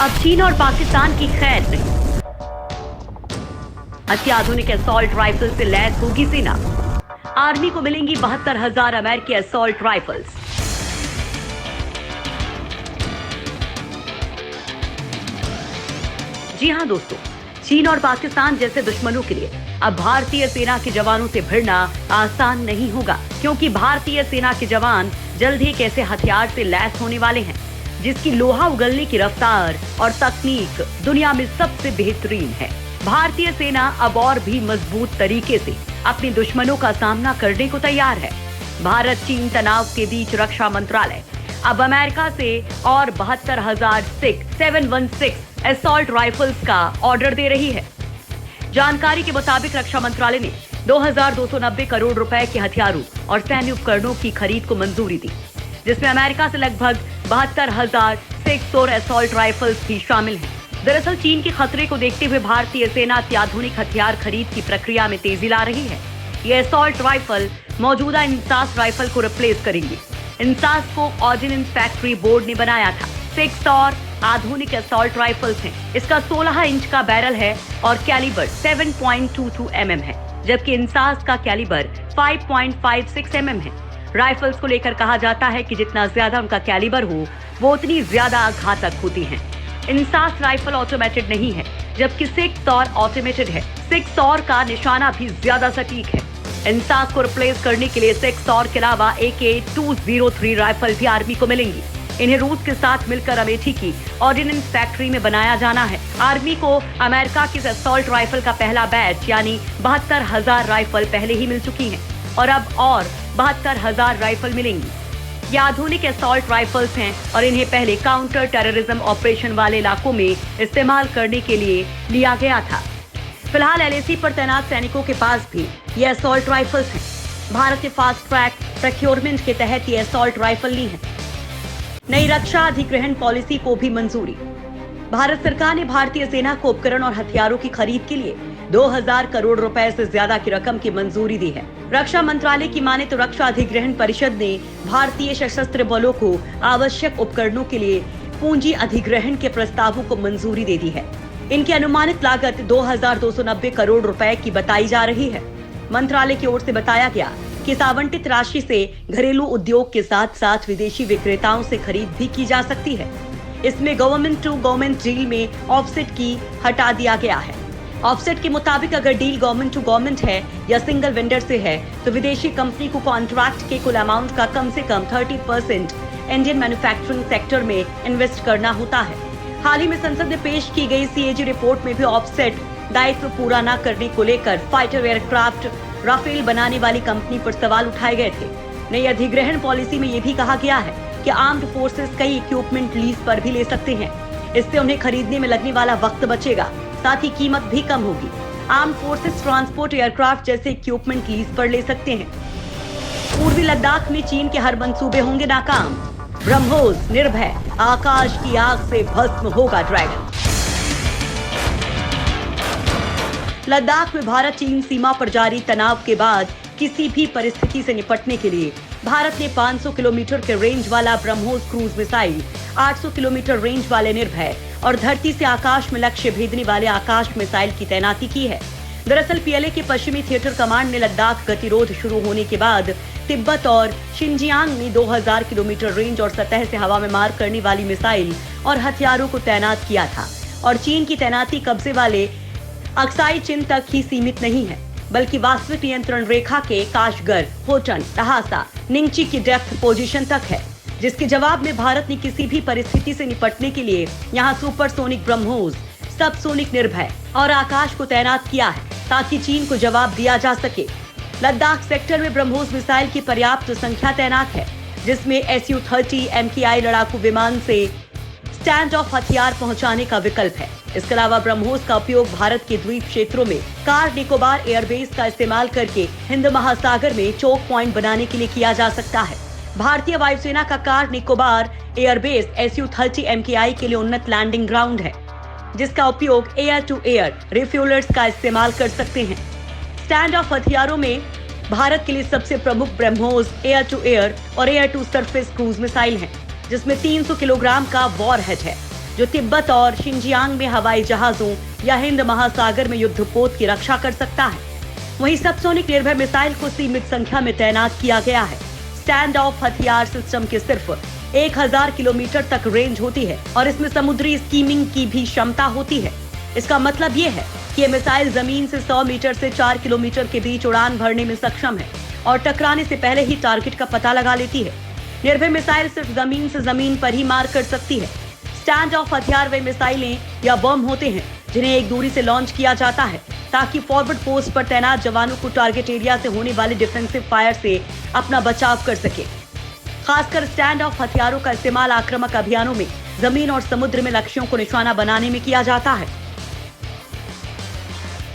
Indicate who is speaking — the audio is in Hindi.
Speaker 1: अब चीन और पाकिस्तान की खैर नहीं। अत्याधुनिक असॉल्ट राइफल से लैस होगी सेना। आर्मी को मिलेंगी 72,000 अमेरिकी असॉल्ट राइफल्स। जी हां दोस्तों, चीन और पाकिस्तान जैसे दुश्मनों के लिए अब भारतीय सेना के जवानों से भिड़ना आसान नहीं होगा, क्योंकि भारतीय सेना के जवान जल्द ही एक ऐसे हथियार से लैस होने वाले हैं जिसकी लोहा उगलने की रफ्तार और तकनीक दुनिया में सबसे बेहतरीन है। भारतीय सेना अब और भी मजबूत तरीके से अपने दुश्मनों का सामना करने को तैयार है। भारत चीन तनाव के बीच रक्षा मंत्रालय अब अमेरिका से और 72,716 असॉल्ट राइफल्स का ऑर्डर दे रही है। जानकारी के मुताबिक रक्षा मंत्रालय ने 2,290 करोड़ रुपए के हथियारों और सैन्य उपकरणों की खरीद को मंजूरी दी, जिसमें अमेरिका से लगभग 72,600 असॉल्ट राइफल्स भी शामिल हैं। दरअसल चीन के खतरे को देखते हुए भारतीय सेना अत्याधुनिक हथियार खरीद की प्रक्रिया में तेजी ला रही है। ये असॉल्ट राइफल मौजूदा इंसास राइफल को रिप्लेस करेंगी। इंसास को ऑर्डिनेंस फैक्ट्री बोर्ड ने बनाया था। 6 और आधुनिक असॉल्ट राइफल्स हैं। इसका 16 इंच का बैरल है और कैलिबर 7.22 mm है, जबकि इंसास का कैलिबर 5.56 mm है। राइफल्स को लेकर कहा जाता है कि जितना ज्यादा उनका कैलिबर हो, वो उतनी ज्यादा घातक होती हैं। इंसास राइफल ऑटोमेटेड नहीं है, जबकि 6 और ऑटोमेटेड है। 6 और का निशाना भी ज्यादा सटीक है। इंसास को रिप्लेस करने के लिए 6 और के अलावा AK-203 राइफल भी आर्मी को मिलेंगी। इन्हें रूस के साथ मिलकर अमेठी की ऑर्डिनेंस फैक्ट्री में बनाया जाना है। आर्मी को अमेरिका की असॉल्ट राइफल का पहला बैच यानी 72,000 राइफल पहले ही मिल चुकी हैं और अब और 72,000 राइफल मिलेंगी। ये आधुनिक असॉल्ट राइफल्स हैं और इन्हें पहले काउंटर टेररिज्म ऑपरेशन वाले इलाकों में इस्तेमाल करने के लिए लिया गया था। फिलहाल LAC पर तैनात सैनिकों के पास भी ये असॉल्ट राइफल्स हैं। भारत ने फास्ट ट्रैक प्रोक्योरमेंट के तहत ये असॉल्ट राइफल ली है। नई रक्षा अधिग्रहण पॉलिसी को भी मंजूरी। भारत सरकार ने भारतीय सेना को उपकरण और हथियारों की खरीद के लिए 2,000 करोड़ रुपए से ज्यादा की रकम की मंजूरी दी है। रक्षा मंत्रालय की माने तो रक्षा अधिग्रहण परिषद ने भारतीय सशस्त्र बलों को आवश्यक उपकरणों के लिए पूंजी अधिग्रहण के प्रस्तावों को मंजूरी दे दी है। इनकी अनुमानित लागत 2,290 करोड़ रुपए की बताई जा रही है। मंत्रालय की ओर से बताया गया कि इस आवंटित राशि से घरेलू उद्योग के साथ साथ विदेशी विक्रेताओं से खरीद भी की जा सकती है। इसमें गवर्नमेंट टू गवर्नमेंट डील में ऑफसेट की हटा दिया गया है। ऑफसेट के मुताबिक अगर डील गवर्नमेंट टू गवर्नमेंट है या सिंगल वेंडर से है तो विदेशी कंपनी को कॉन्ट्रैक्ट के कुल अमाउंट का कम से कम 30% इंडियन मैन्युफैक्चरिंग सेक्टर में इन्वेस्ट करना होता है। हाल ही में संसद में पेश की गई CAG रिपोर्ट में भी ऑफसेट दायित्व पूरा न करने को लेकर फाइटर एयरक्राफ्ट राफेल बनाने वाली कंपनी पर सवाल उठाए गए थे। नई अधिग्रहण पॉलिसी में यह भी कहा गया है कि आर्म्ड फोर्सेस कई इक्विपमेंट लीज पर भी ले सकते हैं। इससे उन्हें खरीदने में लगने वाला वक्त बचेगा, साथ ही कीमत भी कम होगी। आर्म्ड फोर्सेस ट्रांसपोर्ट एयरक्राफ्ट जैसे इक्विपमेंट लीज पर ले सकते हैं। पूर्वी लद्दाख में चीन के हर मंसूबे होंगे नाकाम। ब्रह्मोस, निर्भय, आकाश की आग से भस्म होगा ड्रैगन। लद्दाख में भारत चीन सीमा पर जारी तनाव के बाद किसी भी परिस्थिति से निपटने के लिए भारत ने 500 किलोमीटर के रेंज वाला BrahMos cruise missile, 800 kilometre range वाले निर्भय और धरती से आकाश में लक्ष्य भेदने वाले आकाश मिसाइल की तैनाती की है। दरअसल PLA के पश्चिमी थिएटर कमांड ने लद्दाख गतिरोध शुरू होने के बाद तिब्बत और शिनजियांग में 2000 किलोमीटर रेंज और सतह से हवा में मार करने वाली मिसाइल और हथियारों को तैनात किया था। और चीन की तैनाती कब्जे वाले अक्साई चिन तक ही सीमित नहीं है, बल्कि वास्तविक नियंत्रण रेखा के काशगर, होटन, तहासा, निंगची की डेप्थ पोजीशन तक है, जिसके जवाब में भारत ने किसी भी परिस्थिति से निपटने के लिए यहाँ सुपरसोनिक ब्रह्मोस, सबसोनिक निर्भय और आकाश को तैनात किया है, ताकि चीन को जवाब दिया जा सके। लद्दाख सेक्टर में ब्रह्मोस मिसाइल की पर्याप्त संख्या तैनात है, जिसमें Su-30 MKI लड़ाकू विमान से स्टैंड ऑफ हथियार पहुंचाने का विकल्प है। इसके अलावा ब्रह्मोस का उपयोग भारत के द्वीप क्षेत्रों में कार निकोबार एयरबेस का इस्तेमाल करके हिंद महासागर में चोक पॉइंट बनाने के लिए किया जा सकता है। भारतीय वायुसेना का car Nicobar airbase Su-30 MKI के लिए उन्नत लैंडिंग ग्राउंड है, जिसका उपयोग एयर टू एयर रिफ्यूलर्स का इस्तेमाल कर सकते हैं। स्टैंड ऑफ हथियारों में भारत के लिए सबसे प्रमुख ब्रह्मोस एयर टू एयर और air to surface cruise missile है, जिसमें 300 किलोग्राम का वॉरहेड है, जो तिब्बत और शिंजियांग में हवाई जहाजों या हिंद महासागर में युद्धपोत की रक्षा कर सकता है। वहीं सबसोनिक निर्भय मिसाइल को सीमित संख्या में तैनात किया गया है। स्टैंड ऑफ हथियार सिस्टम के सिर्फ 1000 किलोमीटर तक रेंज होती है और इसमें समुद्री स्कीमिंग की भी क्षमता होती है। इसका मतलब ये है कि ये मिसाइल जमीन से 100 मीटर से 4 किलोमीटर के बीच उड़ान भरने में सक्षम है और टकराने से पहले ही टारगेट का पता लगा लेती है। निर्भय मिसाइल सिर्फ जमीन से जमीन पर ही मार कर सकती है। स्टैंड ऑफ हथियार वे मिसाइलें या बम होते हैं जिन्हें एक दूरी से लॉन्च किया जाता है ताकि फॉरवर्ड पोस्ट पर तैनात जवानों को टारगेट एरिया से होने वाले डिफेंसिव फायर से अपना बचाव कर सके। खासकर स्टैंड ऑफ हथियारों का इस्तेमाल आक्रामक अभियानों में जमीन और समुद्र में लक्ष्यों को निशाना बनाने में किया जाता है।